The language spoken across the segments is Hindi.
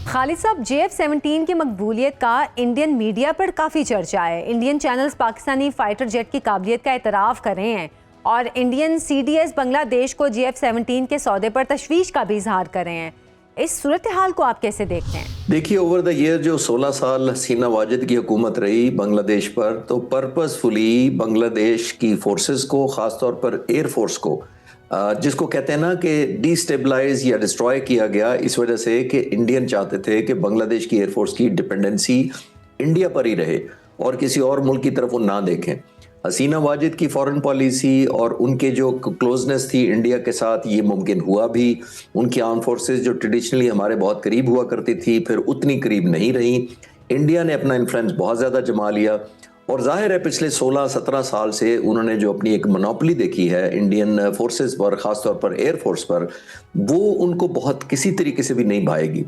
खालिद साहब, JF-17 की मकबूलियत का इंडियन मीडिया पर काफ़ी चर्चा है। Indian channels Pakistani fighter jet की काबिलियत का एतराफ़ कर रहे हैं और इंडियन CDS बांग्लादेश को JF-17 के सौदे पर तशवीश का भी इजहार कर रहे हैं। इस सूरत हाल को आप कैसे देखते हैं? देखिए, ओवर द ईयर जो 16 साल हसीना वाजिद की हुकूमत रही बांग्लादेश पर, तो पर्पसफुली बांग्लादेश की फोर्सेस को, ख़ासतौर पर एयरफोर्स को, जिसको कहते हैं ना कि डिस्टेबलाइज या डिस्ट्रॉय किया गया, इस वजह से कि इंडियन चाहते थे कि बांग्लादेश की एयरफोर्स की डिपेंडेंसी इंडिया पर ही रहे और किसी और मुल्क की तरफ वो ना देखें। हसीना वाजिद की फॉरेन पॉलिसी और उनके जो क्लोजनेस थी इंडिया के साथ, ये मुमकिन हुआ भी। उनकी आर्म फोर्सेस जो ट्रेडिशनली हमारे बहुत करीब हुआ करती थी, फिर उतनी करीब नहीं रही। इंडिया ने अपना इन्फ्लुएंस बहुत ज़्यादा जमा लिया और जाहिर है पिछले 16-17 साल से उन्होंने जो अपनी एक मोनोपोली देखी है इंडियन फोर्सेस पर, ख़ासतौर पर एयरफोर्स पर, वो उनको बहुत किसी तरीके से भी नहीं भाएगी।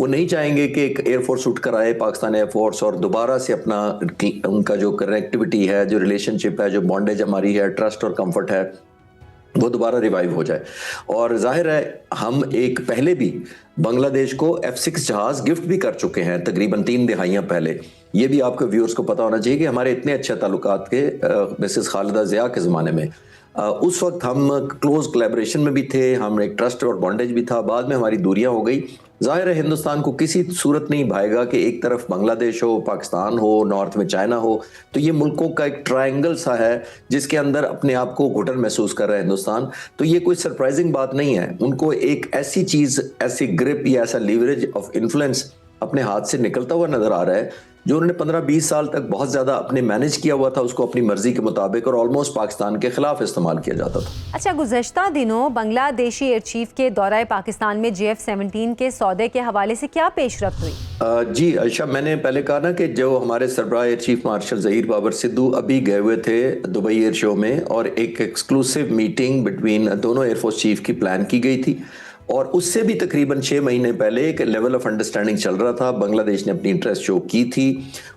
वो नहीं चाहेंगे कि एक एयरफोर्स उठ कर आए, पाकिस्तान एयरफोर्स, और दोबारा से अपना उनका जो कनेक्टिविटी है, जो रिलेशनशिप है, जो बॉन्डेज हमारी है, ट्रस्ट और कंफर्ट है, वो दोबारा रिवाइव हो जाए। और जाहिर है हम एक पहले भी बांग्लादेश को F-6 जहाज़ गिफ्ट भी कर चुके हैं तकरीबन 3 दिहाइयाँ पहले। ये भी आपके व्यूअर्स को पता होना चाहिए कि हमारे इतने अच्छे ताल्लुकात के मिसेस खालिदा ज़िया के ज़माने में उस वक्त हम क्लोज कोलैबोरेशन में भी थे, हम एक ट्रस्ट और बॉन्डेज भी था। बाद में हमारी दूरियां हो गई। जाहिर है हिंदुस्तान को किसी सूरत नहीं भाएगा कि एक तरफ बांग्लादेश हो, पाकिस्तान हो, नॉर्थ में चाइना हो, तो ये मुल्कों का एक ट्रायंगल सा है जिसके अंदर अपने आप को घुटन महसूस कर रहा है हिंदुस्तान। तो ये कोई सरप्राइजिंग बात नहीं है। उनको एक ऐसी चीज़, ऐसी ग्रिप या ऐसा लीवरेज ऑफ इन्फ्लुएंस अपने हाथ से निकलता हुआ नजर आ रहा है, जो उन्होंने 15-20 साल तक बहुत ज़्यादा अपने मैनेज किया हुआ था, उसको अपनी मर्जी के मुताबिक और ऑलमोस्ट पाकिस्तान के खिलाफ इस्तेमाल किया जाता था। अच्छा, गुज़श्ता दिनों बांग्लादेशी एयर चीफ के दौरे पाकिस्तान में JF-17 के सौदे के हवाले से क्या पेशरफ्त हुई? जी अच्छा, मैंने पहले कहा ना कि जो हमारे सरबराह air chief marshal Zaheer Babar Sidhu अभी गए हुए थे दुबई एयर शो में, और एक एक्सक्लूसिव मीटिंग बिटवीन दोनों एयरफोर्स चीफ की प्लान की गई थी, और उससे भी तकरीबन 6 महीने पहले एक लेवल ऑफ अंडरस्टैंडिंग चल रहा था। बांग्लादेश ने अपनी इंटरेस्ट शो की थी।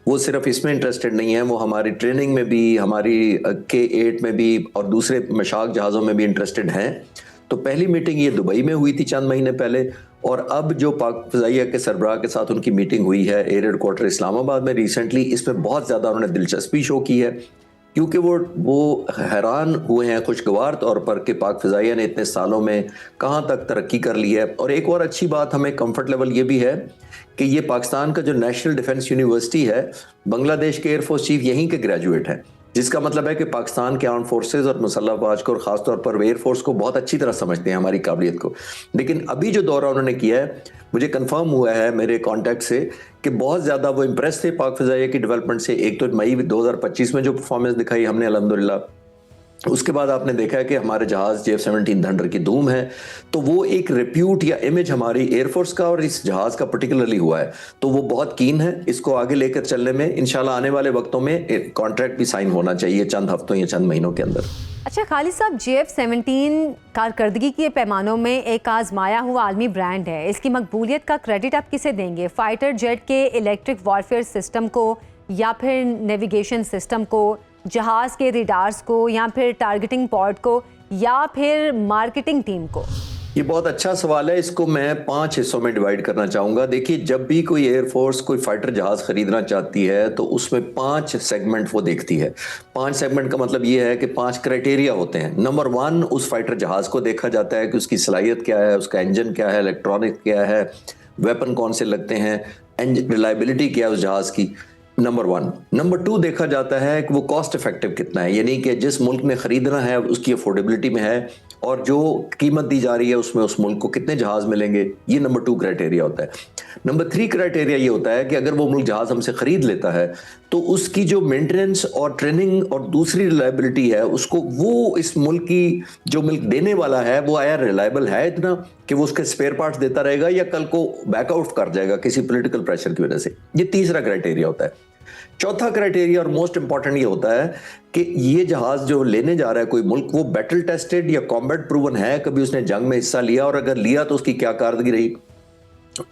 वो सिर्फ इसमें इंटरेस्टेड नहीं है, वो हमारी ट्रेनिंग में भी, हमारी K-8 में भी और दूसरे मशाक जहाज़ों में भी इंटरेस्टेड हैं। तो पहली मीटिंग ये दुबई में हुई थी चंद महीने पहले, और अब जो पाक फ़ज़ाइया के सरबराह के साथ उनकी मीटिंग हुई है एयर हेडक्वार्टर इस्लामाबाद में रिसेंटली, इसमें बहुत ज़्यादा उन्होंने दिलचस्पी शो की है, क्योंकि वो हैरान हुए हैं खुशगवार तौर पर कि पाक फ़ज़ाइया ने इतने सालों में कहाँ तक तरक्की कर ली है। और एक और अच्छी बात, हमें कंफर्ट लेवल ये भी है कि ये पाकिस्तान का जो नेशनल डिफेंस यूनिवर्सिटी है, बांग्लादेश के एयरफोर्स चीफ यहीं के ग्रेजुएट हैं, जिसका मतलब है कि पाकिस्तान के आर्म फोर्सेज और मुसल्लह अफवाज को और ख़ासतौर पर एयरफोर्स को बहुत अच्छी तरह समझते हैं, हमारी काबिलियत को। लेकिन अभी जो दौरा उन्होंने किया है, मुझे कंफर्म हुआ है मेरे कांटेक्ट से कि बहुत ज़्यादा वो इम्प्रेस थे पाक फ़ज़ाइया की डेवलपमेंट से। एक तो मई 2025 में जो परफॉर्मेंस दिखाई हमने अल्हम्दुलिल्लाह, उसके बाद आपने देखा है कि हमारे जहाज़ JF-17 थंडर की धूम है। तो वो एक रिप्यूट या इमेज हमारी एयरफोर्स का और इस जहाज़ का पर्टिकुलरली हुआ है, तो वो बहुत कीन है इसको आगे लेकर चलने में। इंशाल्लाह आने वाले वक्तों में कॉन्ट्रैक्ट भी साइन होना चाहिए चंद हफ्तों या चंद महीनों के अंदर। अच्छा खालिद साहब, JF-17 कारकर्दगी के पैमानों में एक आजमाया हुआ आलमी ब्रांड है। इसकी मकबूलियत का क्रेडिट आप किसे देंगे? फाइटर जेट के इलेक्ट्रिक वॉरफेयर सिस्टम को, या फिर नेविगेशन सिस्टम को, जहाज़ के रिडार्स को, या फिर टारगेटिंग पॉड को, या फिर मार्केटिंग टीम को? ये बहुत अच्छा सवाल है। इसको मैं 5 हिस्सों में डिवाइड करना चाहूँगा। देखिए, जब भी कोई एयरफोर्स कोई फाइटर जहाज़ खरीदना चाहती है तो उसमें 5 सेगमेंट वो देखती है। 5 सेगमेंट का मतलब ये है कि 5 क्राइटेरिया होते हैं। नंबर 1, उस फाइटर जहाज़ को देखा जाता है कि उसकी सलाहियत क्या है, उसका इंजन क्या है, इलेक्ट्रॉनिक क्या है, वेपन कौन से लगते हैं, रिलायबिलिटी क्या है उस जहाज़ की, नंबर 1। नंबर 2 देखा जाता है कि वो कॉस्ट इफेक्टिव कितना है, यानी कि जिस मुल्क में ख़रीदना है उसकी अफोर्डेबिलिटी में है, और जो कीमत दी जा रही है उसमें उस मुल्क को कितने जहाज़ मिलेंगे। ये नंबर 2 क्राइटेरिया होता है। नंबर 3 क्राइटेरिया ये होता है कि अगर वो मुल्क जहाज़ हमसे ख़रीद लेता है तो उसकी जो मेंटेनेंस और ट्रेनिंग और दूसरी रिलायबिलिटी है, उसको वो इस मुल्क की जो मुल्क देने वाला है वो आया रिलायबल है इतना कि वो उसके स्पेयर पार्ट्स देता रहेगा या कल को बैकआउट कर जाएगा किसी पॉलिटिकल प्रेशर की वजह से। ये तीसरा क्राइटेरिया होता है। चौथा क्राइटेरिया और मोस्ट इंपॉर्टेंट ये होता है कि ये जहाज जो लेने जा रहा है कोई मुल्क, वो बैटल टेस्टेड या कॉम्बैट प्रूवन है, कभी उसने जंग में हिस्सा लिया, और अगर लिया तो उसकी क्या कारदगी रही।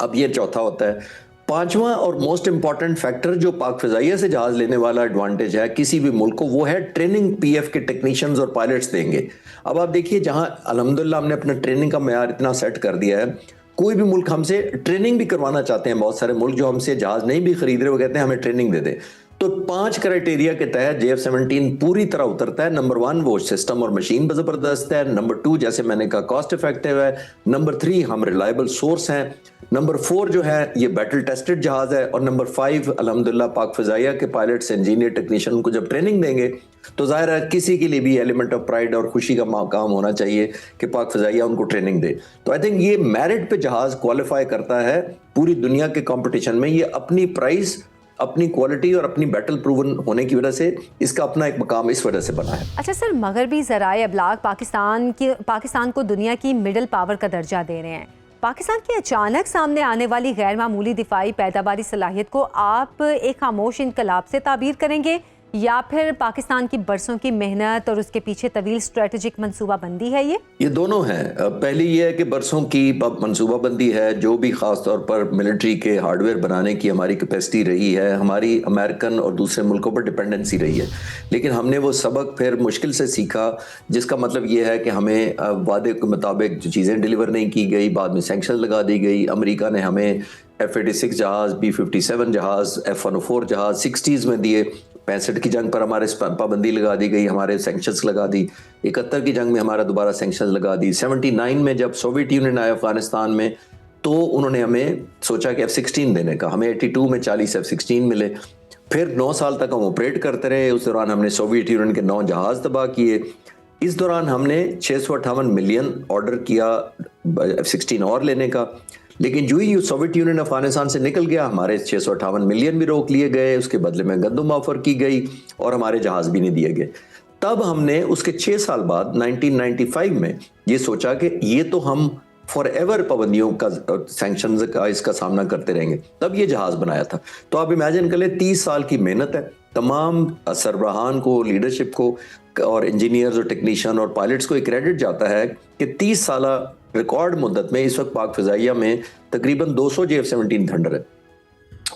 अब ये चौथा होता है। पांचवा और मोस्ट इंपॉर्टेंट फैक्टर जो पाक फ़ज़ाइया से जहाज लेने वाला एडवांटेज है किसी भी मुल्क को, वो है ट्रेनिंग PF के टेक्नीशियंस और पायलट्स देंगे। अब आप देखिए, जहां अल्हम्दुलिल्लाह हमने अपना ट्रेनिंग का मेयार इतना सेट कर दिया है, कोई भी मुल्क हमसे ट्रेनिंग भी करवाना चाहते हैं, बहुत सारे मुल्क जो हमसे जहाज नहीं भी खरीद रहे वो कहते हैं हमें ट्रेनिंग दे दे। तो 5 क्राइटेरिया के तहत JF-17 पूरी तरह उतरता है। नंबर 1 वो सिस्टम और मशीन जबरदस्त है। नंबर 2 जैसे मैंने कहा कॉस्ट इफेक्टिव है। नंबर 3 हम रिलायबल सोर्स हैं। नंबर 4 जो है ये बैटल टेस्टेड जहाज है। और नंबर 5 अल्हम्दुलिल्लाह पाक फ़िज़ाइया के पायलट्स, इंजीनियर, टेक्नीशियन को जब ट्रेनिंग देंगे तो जाहिर है किसी के लिए भी एलिमेंट ऑफ प्राइड और खुशी का काम होना चाहिए कि पाक फ़िज़ाइया उनको ट्रेनिंग दे। तो आई थिंक ये मेरिट पे जहाज क्वालिफाई करता है पूरी दुनिया के कंपटीशन में। ये अपनी प्राइस, अपनी क्वालिटी और अपनी बैटल प्रूवन होने की वजह से इसका अपना एक मकाम इस वजह से बना है। अच्छा सर, मगरबी ज़राए अबलाग पाकिस्तान को दुनिया की मिडिल पावर का दर्जा दे रहे हैं। पाकिस्तान की अचानक सामने आने वाली गैर मामूली दिफाई पैदावारी सलाहियत को आप एक खामोश इनकलाब से ताबीर करेंगे या फिर पाकिस्तान की बरसों की मेहनत और उसके पीछे तवील स्ट्रेटेजिक मंसूबाबंदी है? ये दोनों हैं। पहली ये है कि बरसों की मंसूबाबंदी है, जो भी ख़ास तौर पर मिलिट्री के हार्डवेयर बनाने की हमारी कैपेसिटी रही है, हमारी अमेरिकन और दूसरे मुल्कों पर डिपेंडेंसी रही है, लेकिन हमने वो सबक फिर मुश्किल से सीखा, जिसका मतलब ये है कि हमें वादे के मुताबिक जो चीज़ें डिलीवर नहीं की गई, बाद में सैंक्शन लगा दी गई। अमेरिका ने हमें F-86 जहाज़, B-57 जहाज़, F-104 जहाज़ 60s में दिए। 65 की जंग पर हमारे पाबंदी लगा दी गई, हमारे सैंक्शंस लगा दी। 71 की जंग में हमारा दोबारा सैंक्शंस लगा दी। 79 में जब सोवियत यूनियन आया अफगानिस्तान में तो उन्होंने हमें सोचा कि F-16 देने का, हमें 82 में 40 F-16 मिले। फिर 9 साल तक हम ऑपरेट करते रहे। उस दौरान हमने सोवियत यूनियन के 9 जहाज़ तबाह किए। इस दौरान हमने 658 मिलियन ऑर्डर किया F-16 और लेने का, लेकिन जो ही सोवियत यूनियन अफगानिस्तान से निकल गया हमारे 658 मिलियन भी रोक लिए गए, उसके बदले में गंदम ऑफर की गई और हमारे जहाज भी नहीं दिए गए। तब हमने उसके 6 साल बाद 1995 में ये सोचा कि ये तो हम फॉर एवर पाबंदियों का, सैंक्शंस का इसका सामना करते रहेंगे। तब ये जहाज बनाया था। तो आप इमेजिन कर ले 30 साल की मेहनत है। तमाम सरबराहान को, लीडरशिप को और इंजीनियर्स और टेक्नीशियन और पायलट्स को एक क्रेडिट जाता है कि 30 साल रिकॉर्ड मुद्दत में इस वक्त पाक फ़िज़ाइया में तकरीबन 200 JF-17 थंडर है।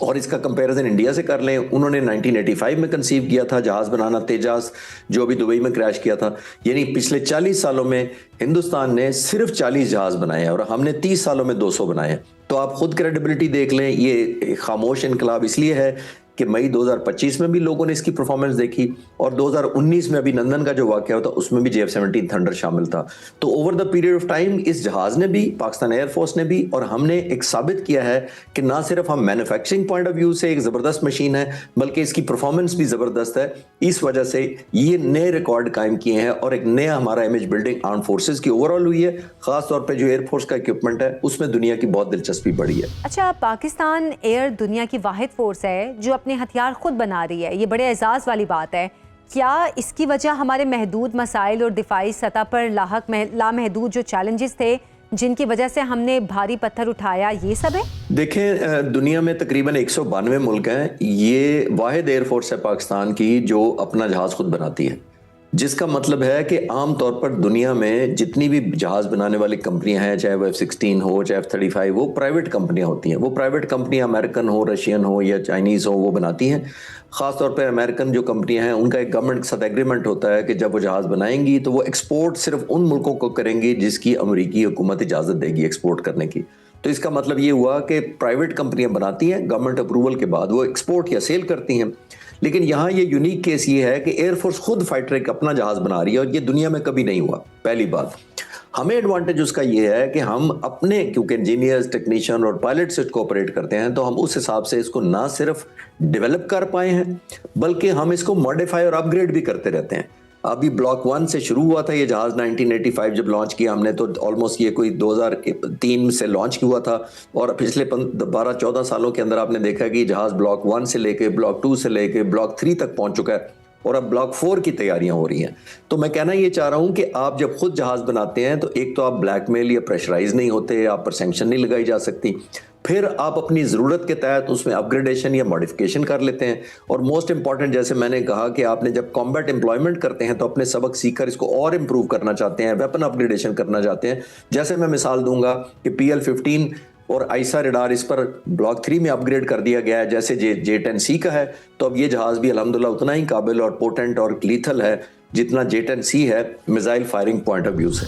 और इसका कंपैरिजन इंडिया से कर लें, उन्होंने 1985 में कंसीव किया था जहाज़ बनाना, तेजास, जो अभी दुबई में क्रैश किया था। यानी पिछले 40 सालों में हिंदुस्तान ने सिर्फ 40 जहाज़ बनाए हैं और हमने 30 सालों में 200 बनाए हैं। तो आप खुद क्रेडिबिलिटी देख लें। ये खामोश इनकलाब इसलिए है कि मई 2025 में भी लोगों ने इसकी परफॉर्मेंस देखी और 2019 में अभिनंदन का जो वाकया होता उसमें भी JF-17 थंडर शामिल था। तो over the period of time इस जहाज ने भी, पाकिस्तान एयरफोर्स ने भी और हमने एक साबित किया है कि ना सिर्फ हम मैन्युफैक्चरिंग पॉइंट ऑफ व्यू से एक ज़बरदस्त मशीन है, बल्कि इसकी परफॉर्मेंस भी ज़बरदस्त है। इस वजह से ये नए रिकॉर्ड कायम किए हैं और एक नया हमारा इमेज बिल्डिंग आर्म फोर्सेज की ओवरऑल हुई है। खासतौर पर जो एयरफोर्स का इक्विपमेंट है उसमें दुनिया की बहुत दिलचस्पी बढ़ी है। अच्छा, पाकिस्तान एयर दुनिया की वाहिद फोर्स है जो अपने हथियार खुद बना रही है, ये बड़े एजाज वाली बात है। क्या इसकी वजह हमारे महदूद मसाइल और दिफाई सतह पर लामहदूद जो चैलेंजेस थे जिनकी वजह से हमने भारी पत्थर उठाया, ये सब है? देखें, दुनिया में तकरीबन 192 मुल्क हैं। ये वाहिद एयरफोर्स है पाकिस्तान की जो अपना जहाज खुद बनाती है, जिसका मतलब है कि आम तौर पर दुनिया में जितनी भी जहाज बनाने वाली कंपनियां हैं, चाहे वो F-16 हो, चाहे F-35, वो प्राइवेट कंपनियां होती हैं। वो प्राइवेट कंपनियां अमेरिकन हो, रशियन हो या चाइनीज़ हो, वो बनाती हैं। ख़ासतौर पर अमेरिकन जो कंपनियां हैं उनका एक गवर्नमेंट के साथ एग्रीमेंट होता है कि जब वो जहाज़ बनाएंगी तो वो एक्सपोर्ट सिर्फ उन मुल्कों को करेंगी जिसकी अमरीकी हुकूमत इजाज़त देगी एक्सपोर्ट करने की। तो इसका मतलब ये हुआ कि प्राइवेट कंपनियां बनाती हैं, गवर्नमेंट अप्रूवल के बाद वो एक्सपोर्ट या सेल करती हैं। लेकिन यहाँ ये यूनिक केस ये है कि एयरफोर्स खुद फाइटर एक अपना जहाज बना रही है और ये दुनिया में कभी नहीं हुआ। पहली बात, हमें एडवांटेज उसका ये है कि हम अपने, क्योंकि इंजीनियर्स, टेक्नीशियन और पायलट से कोऑपरेट करते हैं, तो हम उस हिसाब से इसको ना सिर्फ डेवलप कर पाए हैं बल्कि हम इसको मॉडिफाई और अपग्रेड भी करते रहते हैं। अभी ब्लॉक 1 से शुरू हुआ था ये जहाज। 1985 जब लॉन्च किया हमने तो ऑलमोस्ट ये कोई 2003 से लॉन्च हुआ था और पिछले 12-14 सालों के अंदर आपने देखा कि जहाज ब्लॉक 1 से लेके ब्लॉक 2 से लेके ब्लॉक 3 तक पहुंच चुका है और अब ब्लॉक 4 की तैयारियां हो रही हैं। तो मैं कहना ये चाह रहा हूं कि आप जब खुद जहाज बनाते हैं तो एक तो आप ब्लैकमेल या प्रेशराइज नहीं होते, आप पर सैंक्शन नहीं लगाई जा सकती, फिर आप अपनी ज़रूरत के तहत उसमें अपग्रेडेशन या मॉडिफिकेशन कर लेते हैं। और मोस्ट इंपॉर्टेंट, जैसे मैंने कहा कि आपने जब कॉम्बैट एम्प्लॉयमेंट करते हैं तो अपने सबक सीखकर इसको और इम्प्रूव करना चाहते हैं, वेपन अपग्रेडेशन करना चाहते हैं। जैसे मैं मिसाल दूंगा कि PL-15 और आइसा रडार इस पर ब्लॉक 3 में अपग्रेड कर दिया गया है, जैसे J-10C का है। तो अब ये जहाज़ भी अल्हम्दुलिल्लाह उतना ही काबिल और पोटेंट और लीथल है जितना J-10C है missile firing point of view से।